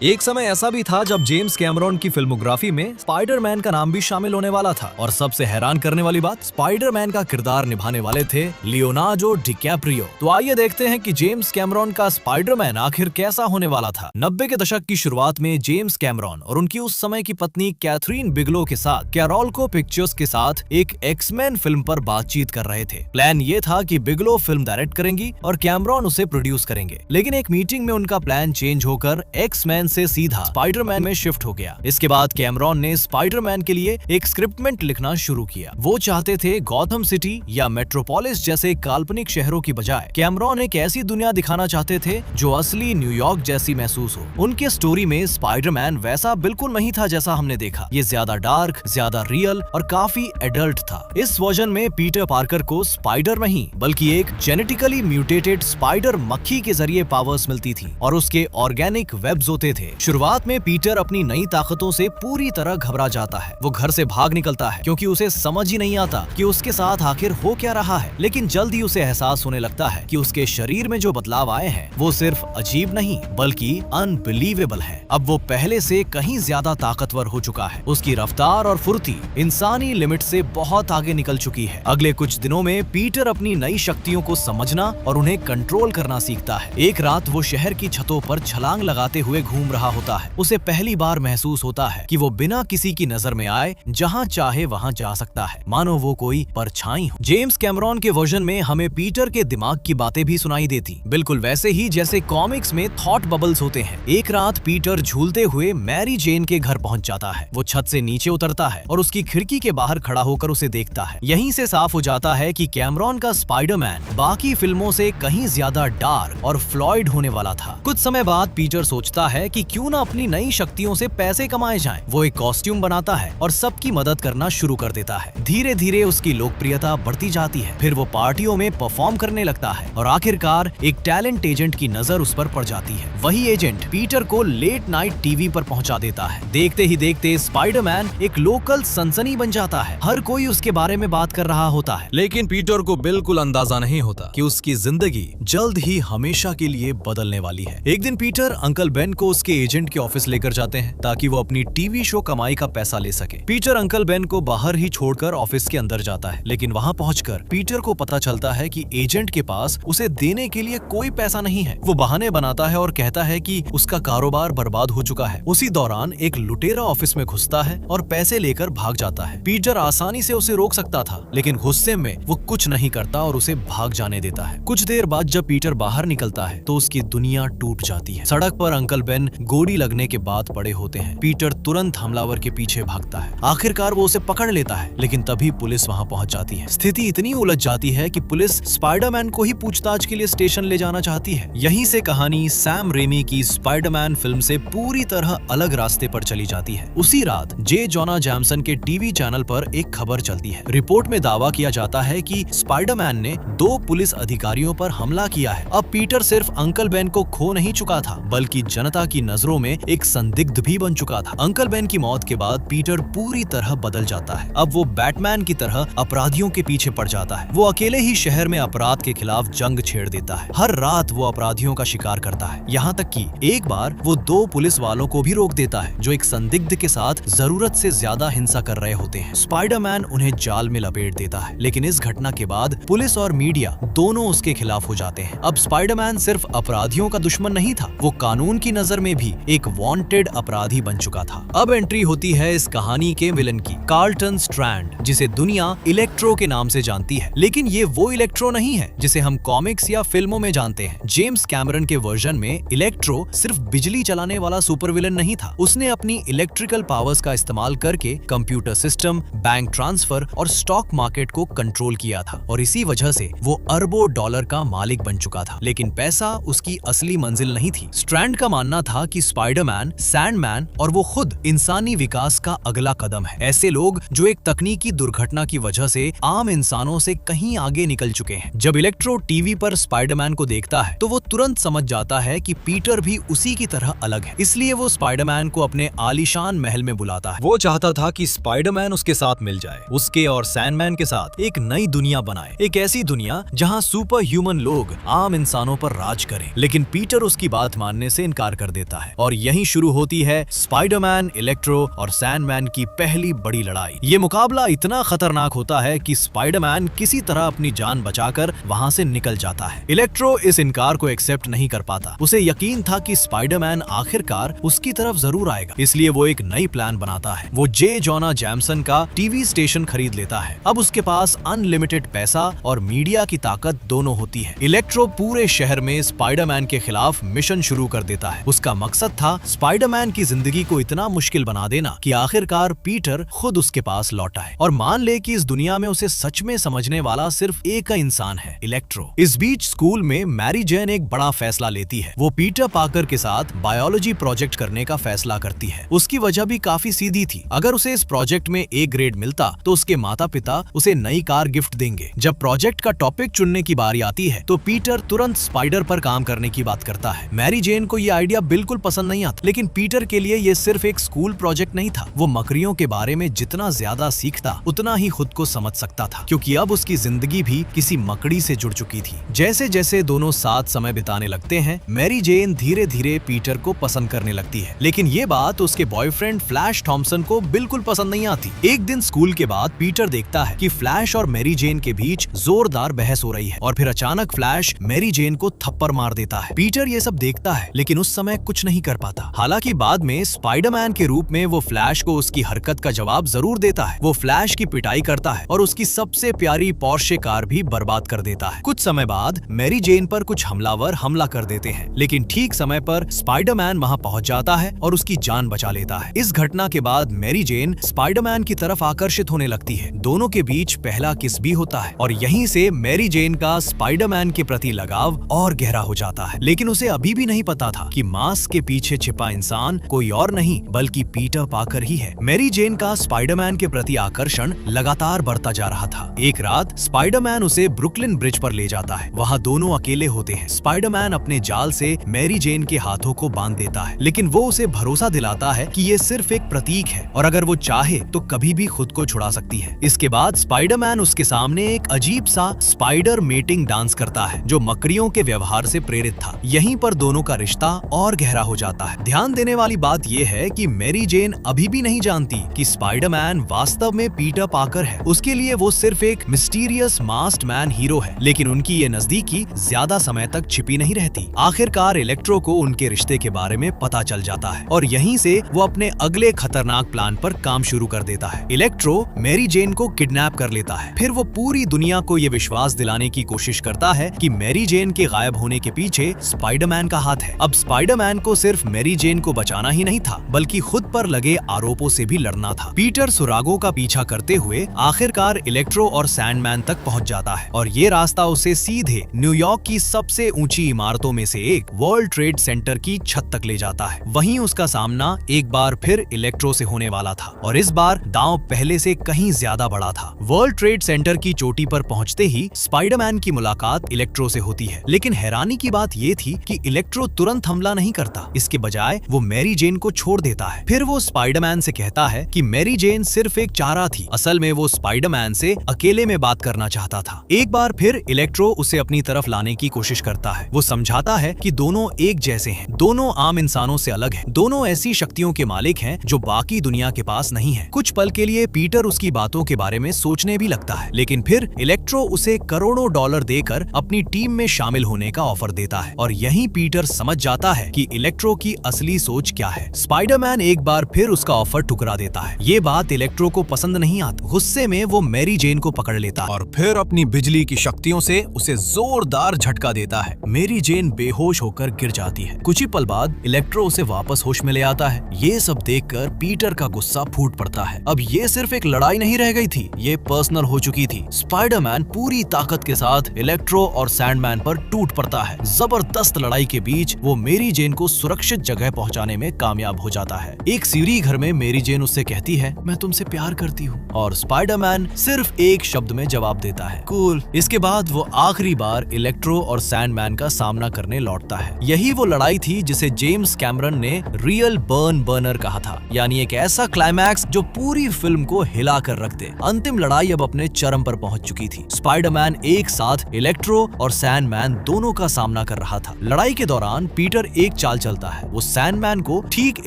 एक समय ऐसा भी था जब जेम्स कैमरॉन की फिल्मोग्राफी में स्पाइडरमैन का नाम भी शामिल होने वाला था। और सबसे हैरान करने वाली बात, स्पाइडरमैन का किरदार निभाने वाले थे लियोनार्डो डिकैप्रियो। तो आइए देखते हैं कि जेम्स कैमरॉन का स्पाइडरमैन आखिर कैसा होने वाला था। 90 के दशक की शुरुआत में जेम्स कैमरॉन और उनकी उस समय की पत्नी कैथरीन बिगलो के साथ कैरोलको पिक्चर्स के साथ एक एक्समैन फिल्म पर बातचीत कर रहे थे। प्लान ये था कि बिगलो फिल्म डायरेक्ट करेंगी और कैमरॉन उसे प्रोड्यूस करेंगे, लेकिन एक मीटिंग में उनका प्लान चेंज होकर एक्समैन से सीधा स्पाइडरमैन में शिफ्ट हो गया। इसके बाद कैमरॉन ने स्पाइडरमैन के लिए एक स्क्रिप्टमेंट लिखना शुरू किया। वो चाहते थे गॉथम सिटी या मेट्रोपोलिस जैसे काल्पनिक शहरों की बजाय कैमरॉन एक ऐसी दुनिया दिखाना चाहते थे जो असली न्यूयॉर्क जैसी महसूस हो। उनके स्टोरी में स्पाइडरमैन वैसा बिल्कुल नहीं था जैसा हमने देखा। ये ज्यादा डार्क, ज्यादा रियल और काफी एडल्ट था। इस वर्जन में पीटर पार्कर को स्पाइडर नहीं बल्कि एक जेनेटिकली म्यूटेटेड स्पाइडर मक्खी के जरिए पावर्स मिलती थी और उसके ऑर्गेनिक वेब्स होते थे। शुरुआत में पीटर अपनी नई ताकतों से पूरी तरह घबरा जाता है। वो घर से भाग निकलता है क्योंकि उसे समझ ही नहीं आता कि उसके साथ आखिर हो क्या रहा है। लेकिन जल्द ही उसे एहसास होने लगता है कि उसके शरीर में जो बदलाव आए हैं वो सिर्फ अजीब नहीं बल्कि अनबिलीवेबल है। अब वो पहले से कहीं ज्यादा ताकतवर हो चुका है। उसकी रफ्तार और फुर्ती इंसानी लिमिट से बहुत आगे निकल चुकी है। अगले कुछ दिनों में पीटर अपनी नई शक्तियों को समझना और उन्हें कंट्रोल करना सीखता है। एक रात वो शहर की छतों पर छलांग लगाते हुए घूम रहा होता है। उसे पहली बार महसूस होता है कि वो बिना किसी की नजर में आए जहां चाहे वहां जा सकता है, मानो वो कोई परछाई हो। जेम्स कैमरॉन के वर्जन में हमें पीटर के दिमाग की बातें भी सुनाई देती, बिल्कुल वैसे ही जैसे कॉमिक्स में थॉट बबल्स होते हैं। एक रात पीटर झूलते हुए मैरी जेन के घर पहुंच जाता है। वो छत से नीचे उतरता है और उसकी खिड़की के बाहर खड़ा होकर उसे देखता है। यहीं से साफ हो जाता है कि कैमरॉन का स्पाइडरमैन बाकी फिल्मों से कहीं ज्यादा डार्क और फ्लॉइड होने वाला था। कुछ समय बाद पीटर सोचता है कि क्यों ना अपनी नई शक्तियों से पैसे कमाए जाएं। वो एक कॉस्ट्यूम बनाता है और सबकी मदद करना शुरू कर देता है। धीरे धीरे उसकी लोकप्रियता बढ़ती जाती है। फिर वो पार्टियों में परफॉर्म करने लगता है और आखिरकार एक टैलेंट एजेंट की नजर उस पर पड़ जाती है। वही एजेंट पीटर को लेट नाइट टीवी पर पहुंचा देता है। देखते ही देखते स्पाइडरमैन एक लोकल सनसनी बन जाता है। हर कोई उसके बारे में बात कर रहा होता है, लेकिन पीटर को बिल्कुल अंदाजा नहीं होता कि उसकी जिंदगी जल्द ही हमेशा के लिए बदलने वाली है। एक दिन पीटर अंकल बेन को उसके एजेंट के ऑफिस लेकर जाते हैं ताकि वो अपनी टीवी शो कमाई का पैसा ले सके। पीटर अंकल बेन को बाहर ही छोड़कर ऑफिस के अंदर जाता है, लेकिन वहां पहुंचकर पीटर को पता चलता है कि एजेंट के पास उसे देने के लिए कोई पैसा नहीं है। वो बहाने बनाता है और कहता है कि उसका कारोबार बर्बाद हो चुका है। उसी दौरान एक लुटेरा ऑफिस में घुसता है और पैसे लेकर भाग जाता है। पीटर आसानी से उसे रोक सकता था, लेकिन गुस्से में वो कुछ नहीं करता और उसे भाग जाने देता है। कुछ देर बाद जब पीटर बाहर निकलता है तो उसकी दुनिया टूट जाती है। सड़क पर अंकल बेन गोली लगने के बाद पड़े होते हैं। पीटर तुरंत हमलावर के पीछे भागता है। आखिरकार वो उसे पकड़ लेता है, लेकिन तभी पुलिस वहां पहुंच जाती है। स्थिति इतनी उलझ जाती है कि पुलिस स्पाइडरमैन को ही पूछताछ के लिए स्टेशन ले जाना चाहती है। यहीं से कहानी सैम रेमी की स्पाइडरमैन फिल्म से पूरी तरह अलग रास्ते पर चली जाती है। उसी रात जे जोना जैमसन के टीवी चैनल पर एक खबर चलती है। रिपोर्ट में दावा किया जाता है कि स्पाइडरमैन ने 2 पुलिस अधिकारियों पर हमला किया है। अब पीटर सिर्फ अंकल बेन को खो नहीं चुका था, बल्कि जनता की नजरों में एक संदिग्ध भी बन चुका था। अंकल बेन की मौत के बाद पीटर पूरी तरह बदल जाता है। अब वो बैटमैन की तरह अपराधियों के पीछे पड़ जाता है। वो अकेले ही शहर में अपराध के खिलाफ जंग छेड़ देता है। हर रात वो अपराधियों का शिकार करता है, यहाँ तक कि एक बार वो 2 पुलिस वालों को भी रोक देता है जो एक संदिग्ध के साथ जरूरत से ज्यादा हिंसा कर रहे होते हैं। स्पाइडरमैन उन्हें जाल में लपेट देता है, लेकिन इस घटना के बाद पुलिस और मीडिया दोनों उसके खिलाफ हो जाते हैं। अब स्पाइडरमैन सिर्फ अपराधियों का दुश्मन नहीं था, वो कानून की नजर में भी एक वांटेड अपराधी बन चुका था। अब एंट्री होती है इस कहानी के विलन की, कार्लटन स्ट्रैंड, जिसे दुनिया इलेक्ट्रो के नाम से जानती है। लेकिन ये वो इलेक्ट्रो नहीं है जिसे हम कॉमिक्स या फिल्मों में जानते हैं। जेम्स कैमरन के वर्जन में इलेक्ट्रो सिर्फ बिजली चलाने वाला सुपर विलन नहीं था। उसने अपनी इलेक्ट्रिकल पावर्स का इस्तेमाल करके कंप्यूटर सिस्टम, बैंक ट्रांसफर और स्टॉक मार्केट को कंट्रोल किया था और इसी वजह से वो अरबों डॉलर का मालिक बन चुका था। लेकिन पैसा उसकी असली मंजिल नहीं थी। स्ट्रैंड का मानना था कि स्पाइडरमैन, सैंडमैन और वो खुद इंसानी विकास का अगला कदम है। ऐसे लोग जो एक तकनीकी दुर्घटना की वजह से आम इंसानों से कहीं आगे निकल चुके हैं। जब इलेक्ट्रो टीवी पर स्पाइडरमैन को देखता है तो वो तुरंत समझ जाता है कि पीटर भी उसी की तरह अलग है। इसलिए वो स्पाइडरमैन को अपने आलीशान महल में बुलाता है। वो चाहता था कि स्पाइडरमैन उसके साथ मिल जाए, उसके और सैंडमैन के साथ एक नई दुनिया बनाए, एक ऐसी दुनिया जहां सुपर ह्यूमन लोग आम इंसानों पर राज करें। लेकिन पीटर उसकी बात मानने से इनकार कर देता देता है और यहीं शुरू होती है स्पाइडरमैन, इलेक्ट्रो और सैंडमैन की पहली बड़ी लड़ाई। ये मुकाबला इतना खतरनाक होता है कि स्पाइडरमैन किसी तरह अपनी जान बचाकर वहां से निकल जाता है। इलेक्ट्रो इस इनकार को एक्सेप्ट नहीं कर पाता। उसे यकीन था कि स्पाइडरमैन आखिरकार उसकी तरफ जरूर आएगा, इसलिए वो एक नई प्लान बनाता है। वो जे जोना जैमसन का टीवी स्टेशन खरीद लेता है। अब उसके पास अनलिमिटेड पैसा और मीडिया की ताकत दोनों होती है। इलेक्ट्रो पूरे शहर में स्पाइडरमैन के खिलाफ मिशन शुरू कर देता है। उसका मकसद था स्पाइडरमैन की जिंदगी को इतना मुश्किल बना देना कि आखिरकार पीटर खुद उसके पास लौट आए और मान ले कि इस दुनिया में उसे सच में समझने वाला सिर्फ एक इंसान है, इलेक्ट्रो। इस बीच स्कूल में मैरी जेन एक बड़ा फैसला लेती है। वो पीटर पार्कर के साथ बायोलॉजी प्रोजेक्ट करने का फैसला करती है। उसकी वजह भी काफी सीधी थी। अगर उसे इस प्रोजेक्ट में ए ग्रेड मिलता तो उसके माता पिता उसे नई कार गिफ्ट देंगे। जब प्रोजेक्ट का टॉपिक चुनने की बारी आती है तो पीटर तुरंत स्पाइडर पर काम करने की बात करता है। मैरी जेन को ये आइडिया बिल्कुल पसंद नहीं आता, लेकिन पीटर के लिए ये सिर्फ एक स्कूल प्रोजेक्ट नहीं था। वो मकड़ियों के बारे में जितना ज्यादा सीखता उतना ही खुद को समझ सकता था, क्योंकि अब उसकी जिंदगी भी किसी मकड़ी से जुड़ चुकी थी। जैसे जैसे दोनों साथ समय बिताने लगते हैं, मैरी जेन धीरे धीरे पीटर को पसंद करने लगती है। लेकिन ये बात उसके बॉयफ्रेंड फ्लैश थॉम्पसन को बिल्कुल पसंद नहीं आती। एक दिन स्कूल के बाद पीटर देखता है कि फ्लैश और मैरी जेन के बीच जोरदार बहस हो रही है और फिर अचानक फ्लैश मैरी जेन को थप्पड़ मार देता है। पीटर ये सब देखता है लेकिन उस समय कुछ नहीं कर पाता। हालांकि बाद में स्पाइडरमैन के रूप में वो फ्लैश को उसकी हरकत का जवाब जरूर देता है। वो फ्लैश की पिटाई करता है और उसकी सबसे प्यारी पोर्शे कार भी बर्बाद कर देता है। कुछ समय बाद मैरी जेन पर कुछ हमलावर हमला कर देते हैं, लेकिन ठीक समय पर स्पाइडरमैन वहां पहुंच जाता है और उसकी जान बचा लेता है। इस घटना के बाद मैरी जेन स्पाइडरमैन की तरफ आकर्षित होने लगती है। दोनों के बीच पहला किस भी होता है और यहीं से मैरी जेन का स्पाइडरमैन के प्रति लगाव और गहरा हो जाता है। लेकिन उसे अभी भी नहीं पता था कि मास्क के पीछे छिपा इंसान कोई और नहीं बल्कि पीटर पार्कर ही है। मैरी जेन का स्पाइडरमैन के प्रति आकर्षण लगातार बढ़ता जा रहा था। एक रात स्पाइडरमैन उसे ब्रुकलिन ब्रिज पर ले जाता है। वहाँ दोनों अकेले होते हैं। स्पाइडरमैन अपने जाल से मैरी जेन के हाथों को बांध देता है, लेकिन वो उसे भरोसा दिलाता है कि ये सिर्फ एक प्रतीक है और अगर वो चाहे तो कभी भी खुद को छुड़ा सकती है। इसके बाद स्पाइडरमैन उसके सामने एक अजीब सा स्पाइडर मेटिंग डांस करता है जो मकड़ियों के व्यवहार से प्रेरित था। यहीं पर दोनों का रिश्ता और गहरा हो जाता है। ध्यान देने वाली बात यह है कि मैरी जेन अभी भी नहीं जानती कि स्पाइडरमैन वास्तव में पीटर पार्कर है। उसके लिए वो सिर्फ एक मिस्टीरियस मास्क्ड मैन हीरो है, लेकिन उनकी ये नजदीकी ज्यादा समय तक छिपी नहीं रहती। आखिरकार इलेक्ट्रो को उनके रिश्ते के बारे में पता चल जाता है और यहीं से वो अपने अगले खतरनाक प्लान पर काम शुरू कर देता है। इलेक्ट्रो मैरी जेन को किडनैप कर लेता है। फिर वो पूरी दुनिया को ये विश्वास दिलाने की कोशिश करता है कि मैरी जेन के गायब होने के पीछे स्पाइडरमैन का हाथ है। अब स्पाइडरमैन को सिर्फ मैरी जेन को बचाना ही नहीं था, बल्कि खुद पर लगे आरोपों से भी लड़ना था। पीटर सुरागों का पीछा करते हुए आखिरकार इलेक्ट्रो और सैंडमैन तक पहुंच जाता है और ये रास्ता उसे सीधे न्यूयॉर्क की सबसे ऊंची इमारतों में से एक वर्ल्ड ट्रेड सेंटर की छत तक ले जाता है। वहीं उसका सामना एक बार फिर इलेक्ट्रो से होने वाला था और इस बार दांव पहले से कहीं ज्यादा बड़ा था। वर्ल्ड ट्रेड सेंटर की चोटी पर पहुंचते ही स्पाइडरमैन की मुलाकात इलेक्ट्रो से होती है, लेकिन हैरानी की बात ये थी कि इलेक्ट्रो तुरंत हमला नहीं करता। इसके बजाय वो मैरी जेन को छोड़ देता है। फिर वो स्पाइडरमैन से कहता है कि मैरी जेन सिर्फ एक चारा थी, असल में वो स्पाइडरमैन से अकेले में बात करना चाहता था। एक बार फिर इलेक्ट्रो उसे अपनी तरफ लाने की कोशिश करता है। वो समझाता है कि दोनों एक जैसे हैं, दोनों आम इंसानों से अलग हैं, दोनों ऐसी शक्तियों के मालिक हैं जो बाकी दुनिया के पास नहीं है। कुछ पल के लिए पीटर उसकी बातों के बारे में सोचने भी लगता है, लेकिन फिर इलेक्ट्रो उसे करोड़ों डॉलर देकर अपनी टीम में शामिल होने का ऑफर देता है और यहीं पीटर समझ जाता है कि इलेक्ट्रो की असली सोच क्या है। स्पाइडरमैन एक बार फिर उसका ऑफर ठुकरा देता है। ये बात इलेक्ट्रो को पसंद नहीं आती। गुस्से में वो मैरी जेन को पकड़ लेता है और फिर अपनी बिजली की शक्तियों से उसे जोरदार झटका देता है। मैरी जेन बेहोश होकर गिर जाती है। कुछ ही पल बाद इलेक्ट्रो उसे वापस होश में ले आता है। ये सब देखकर पीटर का गुस्सा फूट पड़ता है। अब ये सिर्फ एक लड़ाई नहीं रह गई थी, ये पर्सनल हो चुकी थी। स्पाइडरमैन पूरी ताकत के साथ इलेक्ट्रो और सैंडमैन पर टूट पड़ता है। जबरदस्त लड़ाई के बीच वो मैरी जेन को सुरक्षित जगह पहुंचाने में कामयाब हो जाता है। एक सीढ़ी घर में मैरी जेन उससे कहती है, मैं तुमसे प्यार करती हूँ, और स्पाइडरमैन सिर्फ एक शब्द में जवाब देता है, कूल। इसके बाद वो आखिरी बार इलेक्ट्रो और सैंडमैन का सामना करने लौटता है। यही वो लड़ाई थी जिसे जेम्स कैमरन ने रियल बर्न बर्नर कहा था, यानी एक ऐसा क्लाइमैक्स जो पूरी फिल्म को हिला कर रख दे। अंतिम लड़ाई अब अपने चरम पर पहुंच चुकी थी। स्पाइडरमैन एक साथ इलेक्ट्रो और सैंडमैन दोनों का सामना कर रहा था। लड़ाई के दौरान पीटर एक चाल चलता है। वो सैंडमैन को ठीक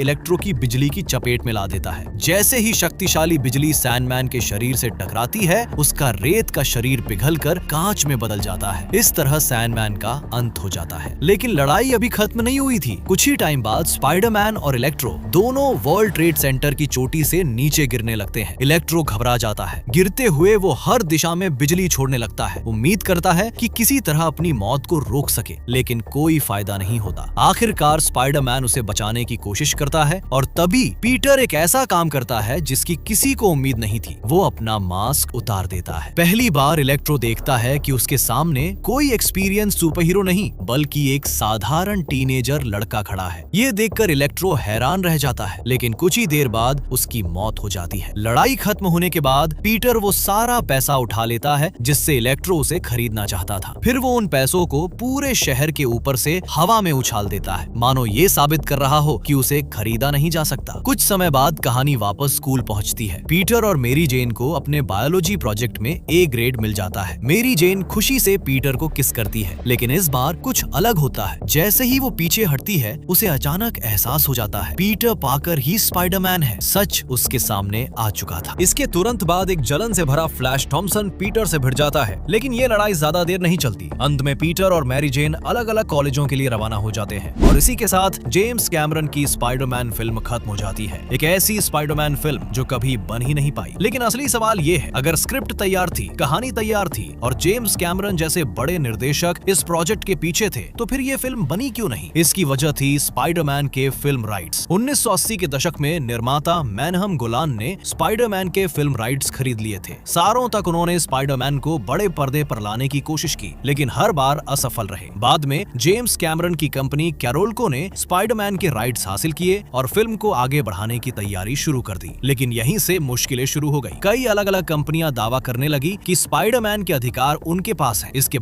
इलेक्ट्रो की बिजली की चपेट में ला देता है। जैसे ही शक्तिशाली बिजली सैंडमैन के शरीर से टकराती है, उसका रेत का शरीर पिघलकर कांच में बदल जाता है। इस तरह सैंडमैन का अंत हो जाता है। लेकिन लड़ाई अभी खत्म नहीं हुई थी। कुछ ही टाइम बाद स्पाइडरमैन और इलेक्ट्रो दोनों वर्ल्ड ट्रेड सेंटर की चोटी से नीचे गिरने लगते हैं। इलेक्ट्रो घबरा जाता है। गिरते हुए वो हर दिशा में बिजली छोड़ने लगता है। उम्मीद करता है कि किसी तरह अपनी मौत को रोक सके, लेकिन कोई फायदा नहीं होता। आखिरकार स्पाइडरमैन उसे बचाने की कोशिश करता है और तभी पीटर एक ऐसा काम करता है जिसकी किसी को उम्मीद नहीं थी। वो अपना मास्क उतार देता है। पहली बार इलेक्ट्रो देखता है कि उसके सामने कोई एक्सपीरियंस सुपर हीरो नहीं, बल्कि एक साधारण टीनेजर लड़का खड़ा है। ये देखकर इलेक्ट्रो हैरान रह जाता है, लेकिन कुछ ही देर बाद उसकी मौत हो जाती है। लड़ाई खत्म होने के बाद पीटर वो सारा पैसा उठा लेता है जिससे इलेक्ट्रो उसे खरीदना चाहता था। फिर वो उन पैसों को पूरे शहर के ऊपर से हवा में उछाल देता है, मानो ये साबित कर रहा हो कि उसे खरीदा नहीं जा सकता। कुछ समय बाद कहानी वापस स्कूल पहुंचती है। पीटर और मेरी जेन को अपने बायोलॉजी प्रोजेक्ट में ए ग्रेड मिल जाता है। मेरी जेन खुशी से पीटर को किस करती है, लेकिन इस बार कुछ अलग होता है। जैसे ही वो पीछे हटती है, उसे अचानक एहसास हो जाता है पीटर पार्कर ही स्पाइडरमैन है। सच उसके सामने आ चुका था। इसके तुरंत बाद एक जलन से भरा फ्लैश थॉम्सन पीटर से भिड़ जाता है, लेकिन ये लड़ाई ज्यादा देर नहीं चलती। अंत में पीटर और मैरी जेन अलग अलग कॉलेजों के लिए रवाना हो जाते हैं और इसी के साथ जेम्स कैमरन की स्पाइडरमैन फिल्म खत्म हो जाती है। एक ऐसी स्पाइडरमैन फिल्म जो कभी बन ही नहीं पाई। लेकिन असली सवाल ये है, अगर स्क्रिप्ट तैयार थी, कहानी तैयार थी और जेम्स कैमरन जैसे बड़े निर्देशक इस प्रोजेक्ट के पीछे थे, तो फिर ये फिल्म बनी क्यों नहीं? इसकी वजह थी स्पाइडरमैन के फिल्म राइट्स। 1980 के दशक में निर्माता मैनहम गोलान ने स्पाइडरमैन के फिल्म राइट्स खरीद लिए थे। सालों तक उन्होंने स्पाइडरमैन को बड़े पर्दे पर लाने की कोशिश की, लेकिन हर बार असफल रहे। बाद में जेम्स कैमरन की कंपनी कैरोल्को ने स्पाइडरमैन के राइट्स हासिल किए और फिल्म को आगे बढ़ाने की तैयारी शुरू कर दी। लेकिन यहीं से मुश्किलें शुरू हो गई। कई अलग अलग कंपनियां दावा करने लगी कि स्पाइडरमैन के अधिकार उनके पास हैं। इसके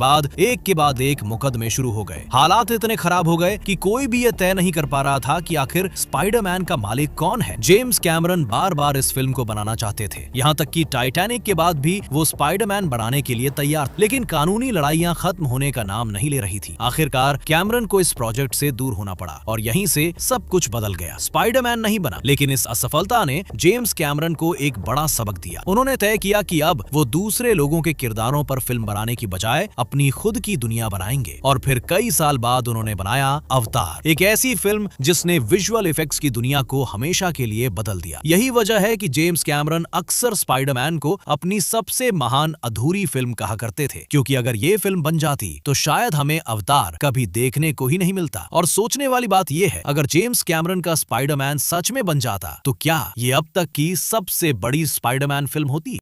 बाद एक मुकदमे शुरू हो गए। हालात इतने खराब हो गए कि कोई भी ये तय नहीं कर पा रहा था कि आखिर स्पाइडरमैन का मालिक कौन है। जेम्स कैमरन बार बार इस फिल्म को बनाना चाहते थे, यहाँ तक कि टाइटैनिक के बाद भी वो स्पाइडरमैन बनाने के लिए तैयार, लेकिन कानूनी लड़ाइयां खत्म होने का नाम नहीं ले रही थी। आखिरकार कैमरन को इस प्रोजेक्ट से दूर होना पड़ा और यहीं से सब कुछ बदल गया। स्पाइडरमैन नहीं बना, लेकिन इस असफलता ने जेम्स कैमरन को एक बड़ा सबक दिया। उन्होंने तय किया कि अब वो दूसरे लोगों के किरदारों पर फिल्म बनाने की बजाय अपनी खुद की दुनिया बनाएंगे। और फिर कई साल बाद उन्होंने बनाया अवतार, एक ऐसी फिल्म जिसने विजुअल इफेक्ट्स की दुनिया को हमेशा के लिए बदल दिया। यही वजह है कि जेम्स कैमरन अक्सर स्पाइडरमैन को अपनी सबसे महान अधूरी फिल्म कहा करते थे, क्योंकि अगर ये फिल्म बन जाती तो शायद हमें अवतार कभी देखने को ही नहीं मिलता। और सोचने वाली बात यह है, अगर जेम्स कैमरन का स्पाइडरमैन सच में बन जाता तो क्या ये अब तक की सबसे बड़ी स्पाइडरमैन फिल्म होती?